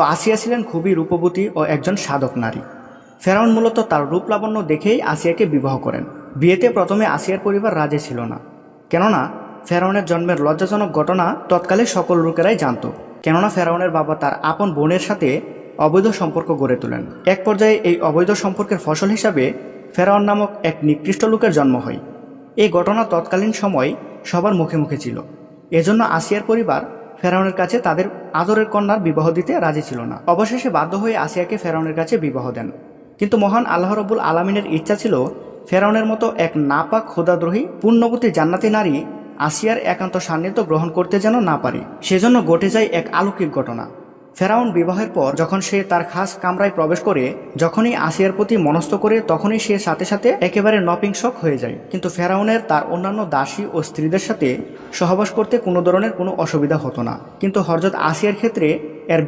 তো আসিয়া ছিলেন খুবই রূপবতী ও একজন সাধক নারী। ফেরাউন মূলত তার রূপ লাবণ্য দেখেই আসিয়াকে বিবাহ করেন। বিয়েতে প্রথমে আসিয়ার পরিবার রাজি ছিল না, কেননা ফেরাউনের জন্মের লজ্জাজনক ঘটনা তৎকালে সকল লোকেরাই জানত। কেননা ফেরাউনের বাবা তার আপন বোনের সাথে অবৈধ সম্পর্ক গড়ে তোলেন। এক পর্যায়ে এই অবৈধ সম্পর্কের ফসল হিসাবে ফেরাউন নামক এক নিকৃষ্ট লোকের জন্ম হয়। এই ঘটনা তৎকালীন সময় সবার মুখে মুখে ছিল। এজন্য আসিয়ার পরিবার ফেরাউনের কাছে তাদের আদরের কন্যার বিবাহ দিতে রাজি ছিল না। অবশেষে বাধ্য হয়ে আসিয়াকে ফেরাউনের কাছে বিবাহ দেন। কিন্তু মহান আল্লাহ রাব্বুল আলামিনের ইচ্ছা ছিল ফেরাউনের মতো এক নাপাক খোদাদ্রোহী পুণ্যবতী জান্নাতি নারী আসিয়ার একান্ত সান্নিধ্য গ্রহণ করতে যেন না পারে। সেজন্য ঘটে যায় এক অলৌকিক ঘটনা। ফেরাউন বিবাহের পর যখন সে তার খাস কামরায় প্রবেশ করে, যখনই আসিয়ার প্রতি মনস্থ করে, তখনই সে সাথে সাথে একেবারে নপিংসক হয়ে যায়। কিন্তু ফেরাউনের তার অন্যান্য দাসী ও স্ত্রীদের সাথে সহবাস করতে কোনো ধরনের কোনো অসুবিধা হতো না। কিন্তু হযরত আসিয়ার ক্ষেত্রে এর